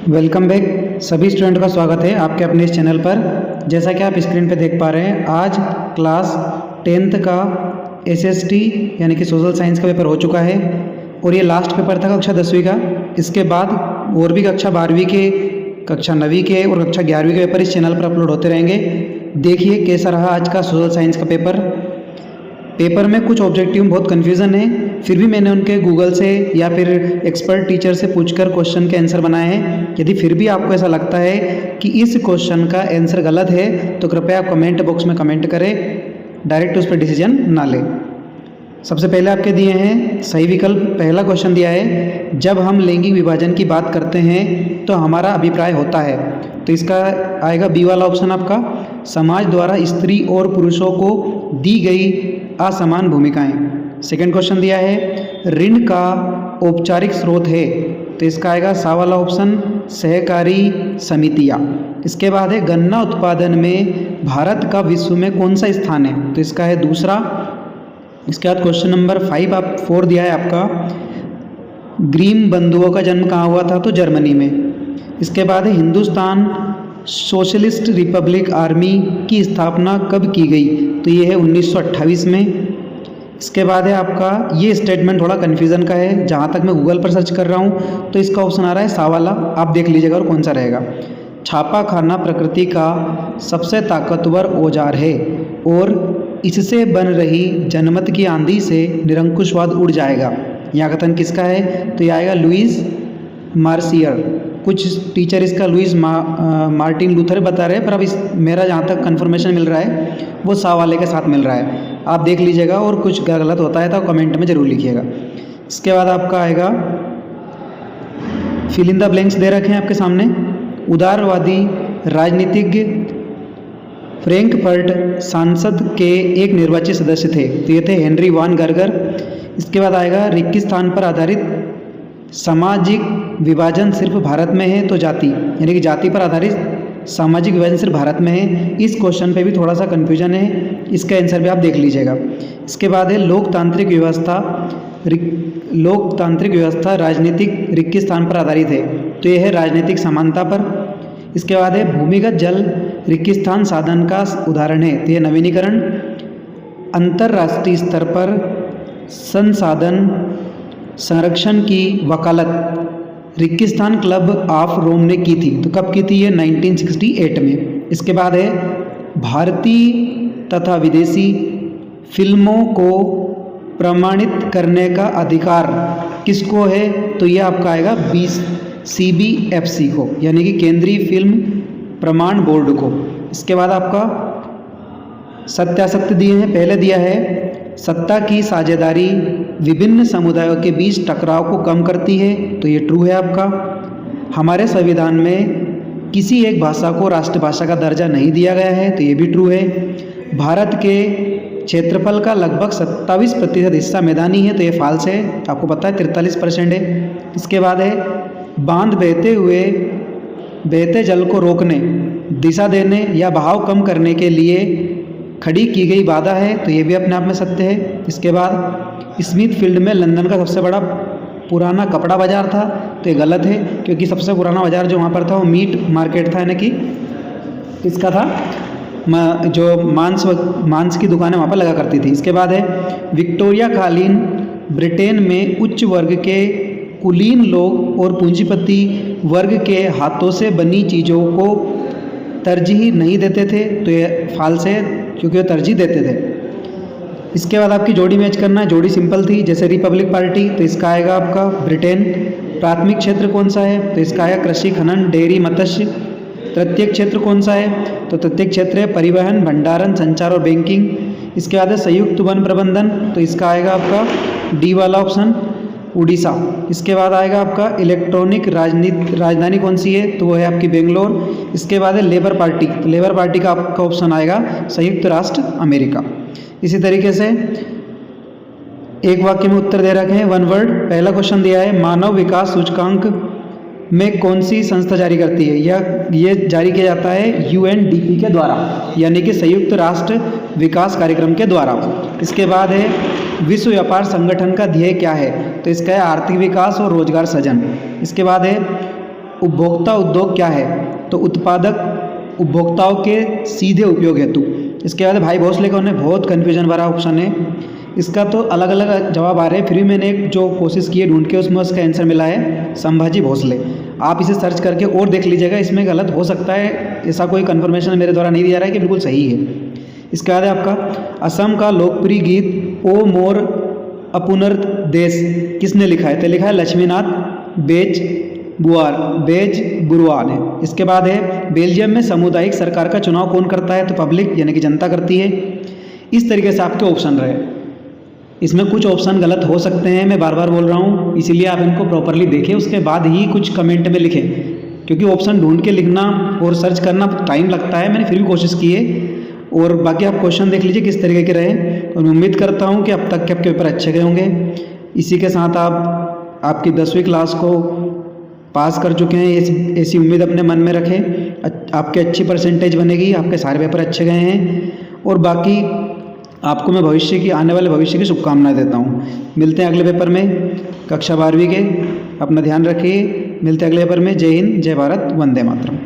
Welcome back. सभी student का स्वागत है आपके अपने इस चैनल पर। जैसा कि आप स्क्रीन पे देख पा रहे हैं, आज क्लास 10th का एसएसटी यानी कि सोशल साइंस का पेपर हो चुका है और ये लास्ट पेपर था कक्षा 10वीं का। इसके बाद और भी कक्षा 12वीं के, कक्षा 9वीं के और कक्षा 11वीं के पेपर इस चैनल पर अपलोड होते रहेंगे। देखिए कैसा रहा आज का सोशल साइंस का पेपर में कुछ ऑब्जेक्टिव में बहुत कन्फ्यूज़न है, फिर भी मैंने उनके गूगल से या फिर एक्सपर्ट टीचर से पूछकर क्वेश्चन के आंसर बनाए हैं। यदि फिर भी आपको ऐसा लगता है कि इस क्वेश्चन का आंसर गलत है तो कृपया आप कमेंट बॉक्स में कमेंट करें, डायरेक्ट उस पर डिसीजन ना लें। सबसे पहले आपके दिए हैं सही विकल्प। पहला क्वेश्चन दिया है, जब हम लैंगिक विभाजन की बात करते हैं तो हमारा अभिप्राय होता है, तो इसका आएगा बी वाला ऑप्शन आपका, समाज द्वारा स्त्री और पुरुषों को दी गई असमान भूमिकाएं। सेकंड क्वेश्चन दिया है, ऋण का औपचारिक स्रोत है, तो इसका आएगा सा वाला ऑप्शन, सहकारी समितियां। इसके बाद है, गन्ना उत्पादन में भारत का विश्व में कौन सा स्थान है, तो इसका है दूसरा। इसके बाद क्वेश्चन नंबर 4 दिया है आपका, ग्रीम बंधुओं का जन्म कहाँ हुआ था, तो जर्मनी में। इसके बाद है, हिंदुस्तान सोशलिस्ट रिपब्लिक आर्मी की स्थापना कब की गई, तो ये है 1928 में। इसके बाद है आपका, ये स्टेटमेंट थोड़ा कन्फ्यूज़न का है, जहाँ तक मैं गूगल पर सर्च कर रहा हूँ तो इसका ऑप्शन आ रहा है सा वाला, आप देख लीजिएगा और कौन सा रहेगा। छापा खाना प्रकृति का सबसे ताकतवर औजार है और इससे बन रही जनमत की आंधी से निरंकुशवाद उड़ जाएगा। यह कथन किसका है, तो यह आएगा लुईस मार्सियर। कुछ टीचर इसका लुईस मार्टिन लूथर बता रहे हैं, पर अब मेरा जहाँ तक कन्फर्मेशन मिल रहा है वो सा वाले के साथ मिल रहा है। आप देख लीजिएगा और कुछ गलत होता है तो कमेंट में ज़रूर लिखिएगा। इसके बाद आपका आएगा, फिल इन द ब्लैंक्स दे रखे हैं आपके सामने। उदारवादी राजनीतिज्ञ फ्रैंकफर्ट सांसद के एक निर्वाचित सदस्य थे, तो ये थे हेनरी वान गरगर। इसके बाद आएगा, रिक्तिस्थान पर आधारित सामाजिक विभाजन सिर्फ भारत में है, तो जाति यानी कि जाति पर आधारित सामाजिक विभाजन सिर्फ भारत में है। इस क्वेश्चन पे भी थोड़ा सा कन्फ्यूजन है, इसका आंसर भी आप देख लीजिएगा। इसके बाद है, लोकतांत्रिक व्यवस्था राजनीतिक रिक्ति स्थान पर आधारित है, तो यह है राजनीतिक समानता पर। इसके बाद है, भूमिगत जल रिक्ति स्थान साधन का उदाहरण है, तो यह नवीनीकरण। अंतर्राष्ट्रीय स्तर पर संसाधन संरक्षण की वकालत रिक्तिस्थान क्लब ऑफ रोम ने की थी, तो कब की थी, ये 1968 में। इसके बाद है, भारतीय तथा विदेशी फिल्मों को प्रमाणित करने का अधिकार किसको है, तो ये आपका आएगा CBFC को, यानी कि केंद्रीय फिल्म प्रमाण बोर्ड को। इसके बाद आपका सत्यासत्य दिए हैं। पहले दिया है, सत्ता की साझेदारी विभिन्न समुदायों के बीच टकराव को कम करती है, तो ये ट्रू है आपका। हमारे संविधान में किसी एक भाषा को राष्ट्रभाषा का दर्जा नहीं दिया गया है, तो ये भी ट्रू है। भारत के क्षेत्रफल का लगभग 27% हिस्सा मैदानी है, तो ये फाल्स है, आपको पता है 43% है। इसके बाद है, बांध बहते जल को रोकने, दिशा देने या बहाव कम करने के लिए खड़ी की गई बाधा है, तो ये भी अपने आप में सत्य है। इसके बाद, स्मिथ फील्ड में लंदन का सबसे बड़ा पुराना कपड़ा बाजार था, तो ये गलत है, क्योंकि सबसे पुराना बाजार जो वहाँ पर था वो मीट मार्केट था, यानी कि इसका था जो मांस की दुकानें वहाँ पर लगा करती थी। इसके बाद है, विक्टोरिया कालीन ब्रिटेन में उच्च वर्ग के कुलीन लोग और पूंजीपति वर्ग के हाथों से बनी चीज़ों को तरजीह नहीं देते थे, तो ये फाल्स है, क्योंकि वो तरजीह देते थे। इसके बाद आपकी जोड़ी मैच करना है। जोड़ी सिंपल थी, जैसे रिपब्लिक पार्टी, तो इसका आएगा आपका ब्रिटेन। प्राथमिक क्षेत्र कौन सा है, तो इसका आएगा कृषि, खनन, डेयरी, मत्स्य। तृतीयक क्षेत्र कौन सा है, तो तृतीयक क्षेत्र है परिवहन, भंडारण, संचार और बैंकिंग। इसके बाद है संयुक्त वन प्रबंधन, तो इसका आएगा आपका डी वाला ऑप्शन, उड़ीसा। इसके बाद आएगा आपका इलेक्ट्रॉनिक राजधानी कौन सी है, तो वो है आपकी बेंगलोर। इसके बाद है लेबर पार्टी, तो लेबर पार्टी का आपका ऑप्शन आएगा संयुक्त राष्ट्र अमेरिका। इसी तरीके से एक वाक्य में उत्तर दे रखे हैं, वन वर्ड। पहला क्वेश्चन दिया है, मानव विकास सूचकांक में कौन सी संस्था जारी करती है, या ये जारी किया जाता है UNDP के द्वारा, यानी कि संयुक्त राष्ट्र विकास कार्यक्रम के द्वारा। इसके बाद है, विश्व व्यापार संगठन का ध्येय क्या है, तो इसका है आर्थिक विकास और रोजगार सृजन। इसके बाद है उपभोक्ता उद्योग क्या है? तो उत्पादक उपभोक्ताओं के सीधे उपयोग हेतु। इसके बाद भाई भोसले का उन्हें बहुत कन्फ्यूजन भरा ऑप्शन है। इसका तो अलग अलग जवाब आ रहे हैं, फिर भी मैंने एक जो कोशिश की है ढूंढ के उसमें उसका आंसर मिला है संभाजी भोसले। आप इसे सर्च करके और देख लीजिएगा, इसमें गलत हो सकता है, ऐसा कोई कन्फर्मेशन मेरे द्वारा नहीं दिया रहा है कि बिल्कुल सही है। इसके बाद है आपका असम का लोकप्रिय गीत ओ मोर अपुनर्त देश किसने लिखा है? तो लिखा है लक्ष्मीनाथ बेजबरुआ ने। इसके बाद है बेल्जियम में सामुदायिक सरकार का चुनाव कौन करता है? तो पब्लिक यानी कि जनता करती है। इस तरीके से आपके ऑप्शन रहे। इसमें कुछ ऑप्शन गलत हो सकते हैं, मैं बार बार बोल रहा हूँ, इसीलिए आप इनको प्रॉपरली देखें, उसके बाद ही कुछ कमेंट में लिखें, क्योंकि ऑप्शन ढूंढ के लिखना और सर्च करना टाइम लगता है। मैंने फिर भी कोशिश की है। और बाकी आप क्वेश्चन देख लीजिए किस तरीके के रहे, और मैं उम्मीद करता हूँ कि अब तक के आपके पेपर अच्छे गए होंगे। इसी के साथ आप आपकी 10वीं क्लास को पास कर चुके हैं, ऐसी उम्मीद अपने मन में रखें। आपके अच्छी परसेंटेज बनेगी, आपके सारे पेपर अच्छे गए हैं। और बाकी आपको मैं भविष्य की आने वाले भविष्य की शुभकामनाएं देता हूँ। मिलते हैं अगले पेपर में कक्षा 12वीं के। अपना ध्यान रखिए। मिलते हैं अगले पेपर में। जय हिंद, जय भारत, वंदे मातरम।